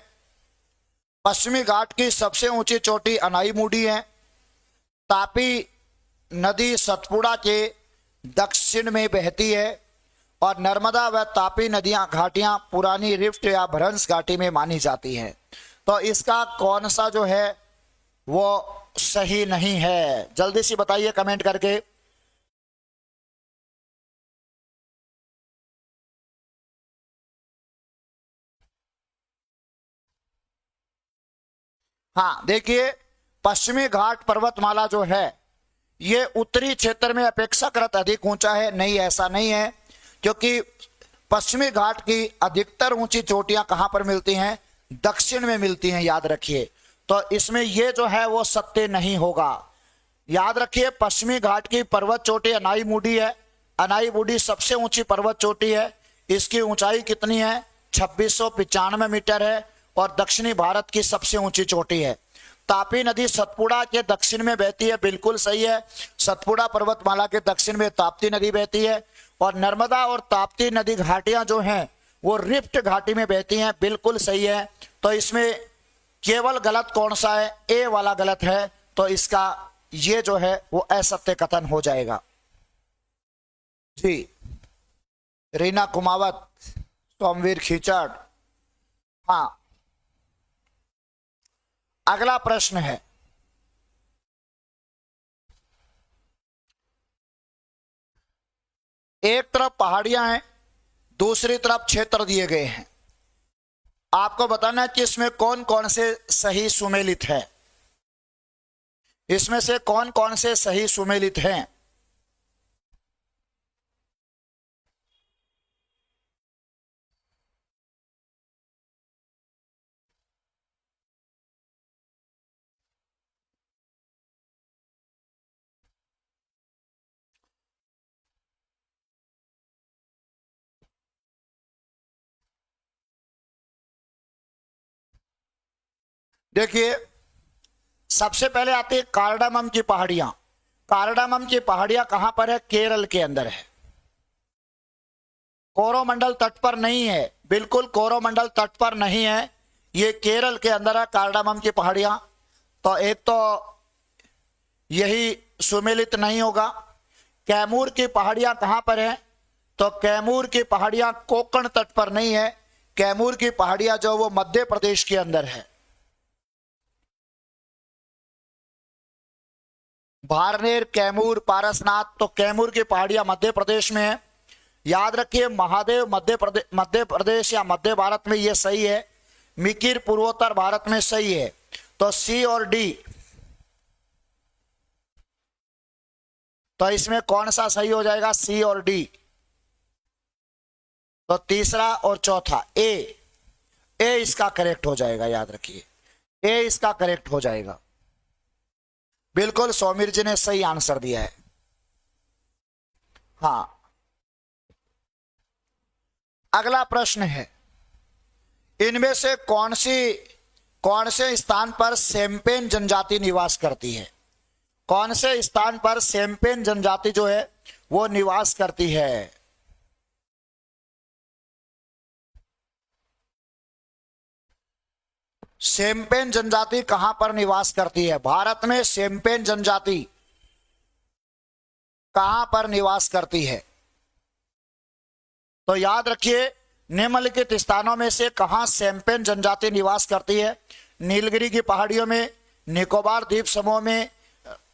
पश्चिमी घाट की सबसे ऊंची चोटी अनाईमुडी है। तापी नदी सतपुड़ा के दक्षिण में बहती है और नर्मदा व तापी नदियां घाटियां पुरानी रिफ्ट या भ्रंश घाटी में मानी जाती हैं। तो इसका कौन सा जो है वो सही नहीं है? जल्दी से बताइए कमेंट करके। हाँ, देखिए, पश्चिमी घाट पर्वतमाला जो है ये उत्तरी क्षेत्र में अपेक्षाकृत अधिक ऊंचा है। नहीं, ऐसा नहीं है, क्योंकि पश्चिमी घाट की अधिकतर ऊंची चोटियां कहां पर मिलती हैं? दक्षिण में मिलती हैं, याद रखिए। तो इसमें ये जो है वो सत्य नहीं होगा। याद रखिए पश्चिमी घाट की पर्वत चोटी अनाई मुडी है। अनाई मुडी सबसे ऊंची पर्वत चोटी है। इसकी ऊंचाई कितनी है? 2695 मीटर है और दक्षिणी भारत की सबसे ऊंची चोटी है। तापी नदी सतपुड़ा के दक्षिण में बहती है, बिल्कुल सही है। सतपुड़ा पर्वतमाला के दक्षिण में ताप्ती नदी बहती है और नर्मदा और ताप्ती नदी घाटियां जो हैं वो रिफ्ट घाटी में बहती हैं, बिल्कुल सही है। तो इसमें केवल गलत कौन सा है? ए वाला गलत है, तो इसका ये जो है वो असत्य कथन हो जाएगा जी। रीना कुमावत, सोमवीर खीचड़। हाँ, अगला प्रश्न है, एक तरफ पहाड़ियां हैं, दूसरी तरफ क्षेत्र दिए गए हैं। आपको बताना है कि इसमें कौन कौन से सही सुमेलित है। इसमें से कौन कौन से सही सुमेलित हैं? देखिए, सबसे पहले आती है कार्डामम की पहाड़ियां। कार्डामम की पहाड़ियां कहां पर है? केरल के अंदर है। कोरोमंडल तट पर नहीं है, बिल्कुल कोरोमंडल तट पर नहीं है, ये केरल के अंदर है कार्डामम की पहाड़ियां। तो एक तो यही सुमेलित नहीं होगा। कैमूर की पहाड़ियां कहां पर है? तो कैमूर की पहाड़ियां कोंकण तट पर नहीं है। कैमूर की पहाड़ियां जो वो मध्य प्रदेश के अंदर है। बारनेर, कैमूर, पारसनाथ, तो कैमूर की पहाड़ियां मध्य प्रदेश में है। याद रखिए महादेव मध्य प्रदेश या मध्य भारत में ये सही है। मिकिर पूर्वोत्तर भारत में सही है। तो सी और डी, तो इसमें कौन सा सही हो जाएगा? सी और डी। तो तीसरा और चौथा ए, ए इसका करेक्ट हो जाएगा। याद रखिए ए इसका करेक्ट हो जाएगा। बिल्कुल सौमीर जी ने सही आंसर दिया है। हाँ, अगला प्रश्न है, इनमें से कौन से स्थान पर सेम्पेन जनजाति निवास करती है? कौन से स्थान पर सेम्पेन जनजाति जो है वो निवास करती है? सेम्पेन जनजाति कहां पर निवास करती है? भारत में सेम्पेन जनजाति कहां पर निवास करती है? तो याद रखिए निम्नलिखित स्थानों में से कहां सेम्पेन जनजाति निवास करती है? नीलगिरी की पहाड़ियों में, निकोबार द्वीप समूह में,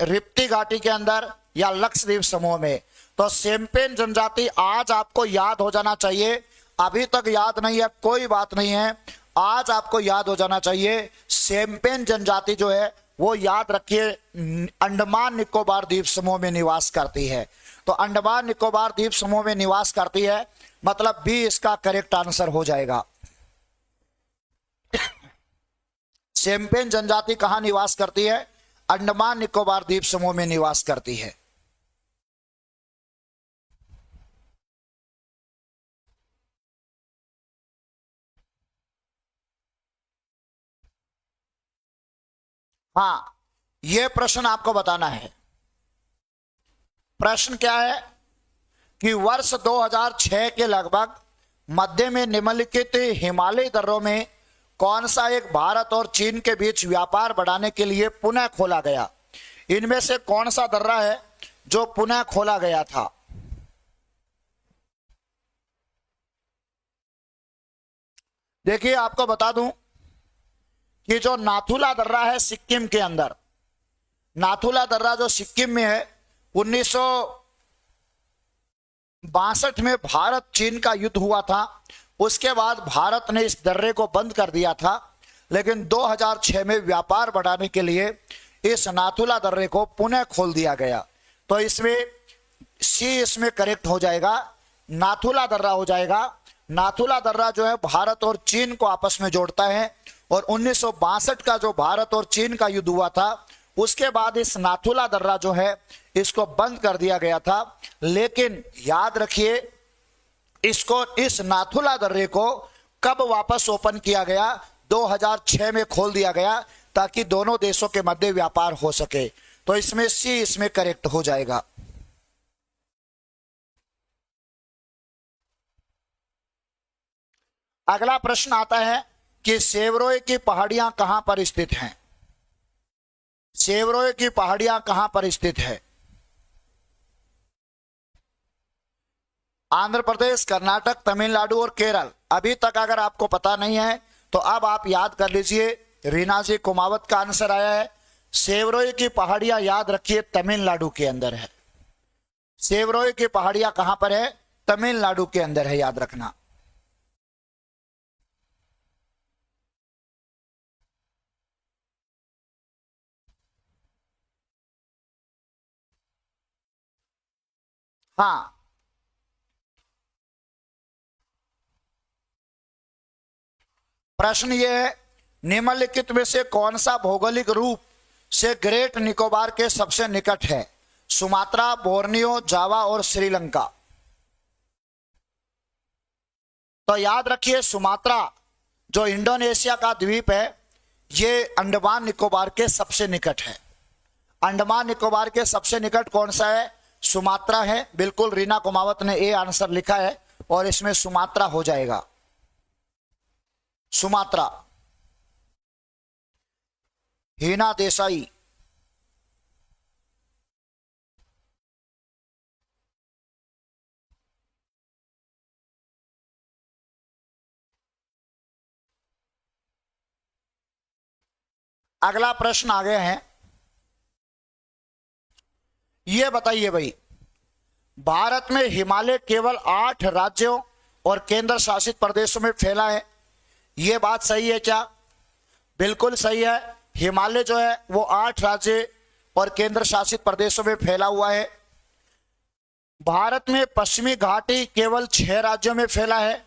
रिप्ती घाटी के अंदर या लक्षद्वीप समूह में। तो सेम्पेन जनजाति आज आपको याद हो जाना चाहिए। अभी तक याद नहीं है कोई बात नहीं है, आज आपको याद हो जाना चाहिए। सेम्पेन जनजाति जो है वो याद रखिए अंडमान निकोबार द्वीप समूह में निवास करती है। तो अंडमान निकोबार द्वीप समूह में निवास करती है, मतलब बी इसका करेक्ट आंसर हो जाएगा। सेम्पेन जनजाति कहां निवास करती है? अंडमान निकोबार द्वीप समूह में निवास करती है। हाँ, यह प्रश्न आपको बताना है। प्रश्न क्या है कि वर्ष 2006 के लगभग मध्य में निम्नलिखित हिमालयी दर्रों में कौन सा एक भारत और चीन के बीच व्यापार बढ़ाने के लिए पुनः खोला गया? इनमें से कौन सा दर्रा है जो पुनः खोला गया था? देखिए आपको बता दूं कि जो नाथुला दर्रा है सिक्किम के अंदर, नाथुला दर्रा जो सिक्किम में है, 1962 में भारत चीन का युद्ध हुआ था। उसके बाद भारत ने इस दर्रे को बंद कर दिया था, लेकिन 2006 में व्यापार बढ़ाने के लिए इस नाथुला दर्रे को पुनः खोल दिया गया। तो इसमें सी इसमें करेक्ट हो जाएगा, नाथुला दर्रा हो जाएगा। नाथुला दर्रा जो है भारत और चीन को आपस में जोड़ता है और 1962 का जो भारत और चीन का युद्ध हुआ था उसके बाद इस नाथुला दर्रा जो है इसको बंद कर दिया गया था। लेकिन याद रखिए, इसको, इस नाथुला दर्रे को कब वापस ओपन किया गया? 2006 में खोल दिया गया ताकि दोनों देशों के मध्य व्यापार हो सके। तो इसमें सी इसमें करेक्ट हो जाएगा। अगला प्रश्न आता है कि सेवरोय की पहाड़ियां कहां पर स्थित हैं? सेवरोय की पहाड़ियां कहां पर स्थित है? आंध्र प्रदेश, कर्नाटक, तमिलनाडु और केरल। अभी तक अगर आपको पता नहीं है तो अब आप याद कर लीजिए। रीना जी कुमावत का आंसर आया है। सेवरोय की पहाड़ियां याद रखिए तमिलनाडु के अंदर है। सेवरोय की पहाड़ियां कहां पर है? तमिलनाडु के अंदर है, याद रखना। हाँ, प्रश्न ये है, निम्नलिखित में से कौन सा भौगोलिक रूप से ग्रेट निकोबार के सबसे निकट है? सुमात्रा, बोर्नियो, जावा और श्रीलंका। तो याद रखिए, सुमात्रा जो इंडोनेशिया का द्वीप है, ये अंडमान निकोबार के सबसे निकट है। अंडमान निकोबार के सबसे निकट कौन सा है? सुमात्रा है। बिल्कुल, रीना कुमावत ने ए आंसर लिखा है और इसमें सुमात्रा हो जाएगा। सुमात्रा। हीना देसाई। अगला प्रश्न आ गए हैं, ये बताइए भाई, भारत में हिमालय केवल 8 राज्यों और केंद्र शासित प्रदेशों में फैला है। यह बात सही है क्या? बिल्कुल सही है। हिमालय जो है वो 8 राज्य और केंद्र शासित प्रदेशों में फैला हुआ है। भारत में पश्चिमी घाट ही केवल 6 राज्यों में फैला है।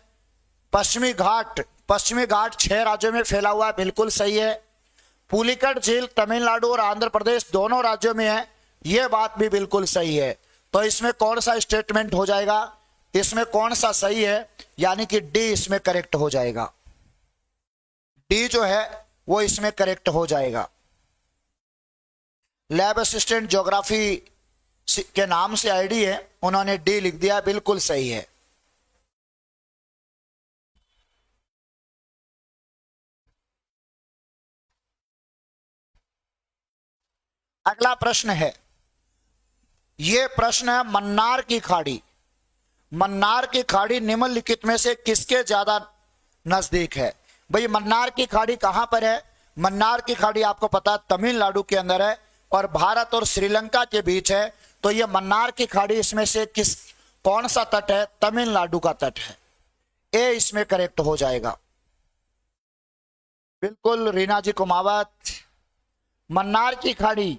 पश्चिमी घाट 6 राज्यों में फैला हुआ है, बिल्कुल सही है। पुलिकट झील तमिलनाडु और आंध्र प्रदेश दोनों राज्यों में है, यह बात भी बिल्कुल सही है। तो इसमें कौन सा स्टेटमेंट हो जाएगा? इसमें कौन सा सही है? यानी कि डी इसमें करेक्ट हो जाएगा। डी जो है वो इसमें करेक्ट हो जाएगा। लैब असिस्टेंट ज्योग्राफी के नाम से आईडी है, उन्होंने डी लिख दिया, बिल्कुल सही है। अगला प्रश्न है, यह प्रश्न है मन्नार की खाड़ी। मन्नार की खाड़ी निम्नलिखित में से किसके ज्यादा नजदीक है? भाई, मन्नार की खाड़ी कहां पर है? मन्नार की खाड़ी आपको पता है तमिलनाडु के अंदर है और भारत और श्रीलंका के बीच है। तो यह मन्नार की खाड़ी इसमें से कौन सा तट है? तमिलनाडु का तट है। ए इसमें करेक्ट हो जाएगा। बिल्कुल रीना जी कुमावत। मन्नार की खाड़ी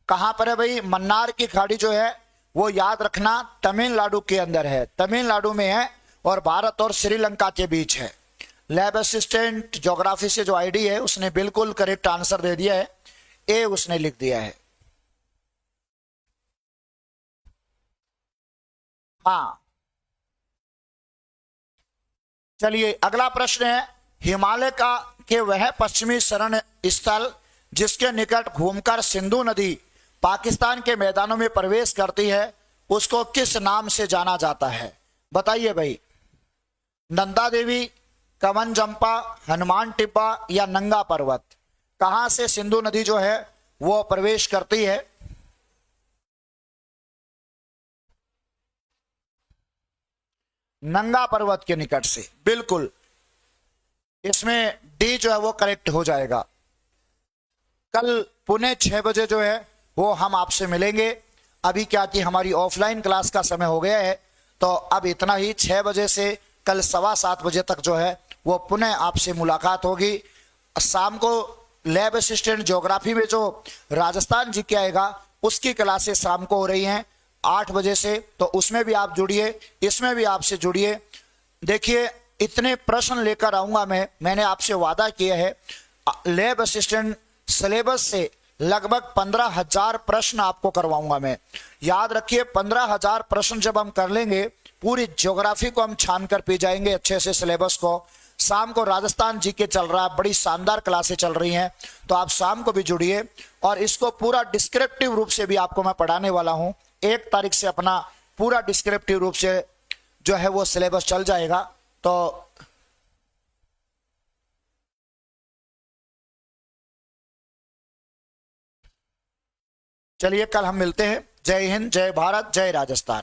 कहां पर है भाई? मन्नार की खाड़ी जो है वो याद रखना तमिलनाडु के अंदर है, तमिलनाडु में है और भारत और श्रीलंका के बीच है। लैब असिस्टेंट ज्योग्राफी से जो आईडी है उसने बिल्कुल करेक्ट आंसर दे दिया है, ए उसने लिख दिया है। हाँ, चलिए अगला प्रश्न है, हिमालय का के वह पश्चिमी शरण स्थल जिसके निकट घूमकर सिंधु नदी पाकिस्तान के मैदानों में प्रवेश करती है, उसको किस नाम से जाना जाता है? बताइए भाई। नंदा देवी, कवन जंपा, हनुमान टिब्बा या नंगा पर्वत? कहां से सिंधु नदी जो है वो प्रवेश करती है? नंगा पर्वत के निकट से, बिल्कुल। इसमें डी जो है वो करेक्ट हो जाएगा। कल पुणे 6 बजे जो है वो हम आपसे मिलेंगे। अभी क्या कि हमारी ऑफलाइन क्लास का समय हो गया है, तो अब इतना ही। 6 बजे से कल 7:15 बजे तक जो है वो पुनः आपसे मुलाकात होगी। शाम को लैब असिस्टेंट ज्योग्राफी में जो राजस्थान जी के आएगा उसकी क्लासेस शाम को हो रही हैं 8 बजे से, तो उसमें भी आप जुड़िए, इसमें भी आपसे जुड़िए। देखिए, इतने प्रश्न लेकर आऊंगा मैंने आपसे वादा किया है। लैब असिस्टेंट सिलेबस से लगभग 15,000 प्रश्न आपको करवाऊंगा मैं। याद रखिए 15,000 प्रश्न जब हम कर लेंगे, पूरी ज्योग्राफी को हम छान कर पी जाएंगे अच्छे से सिलेबस को। शाम को राजस्थान जीके चल रहा है, बड़ी शानदार क्लासें चल रही हैं, तो आप शाम को भी जुड़िए। और इसको पूरा डिस्क्रिप्टिव रूप से भी आपको मैं पढ़ाने वाला हूं। 1 तारीख से अपना पूरा डिस्क्रिप्टिव रूप से जो है वो सिलेबस चल जाएगा। तो चलिए कल हम मिलते हैं। जय हिंद, जय भारत, जय राजस्थान।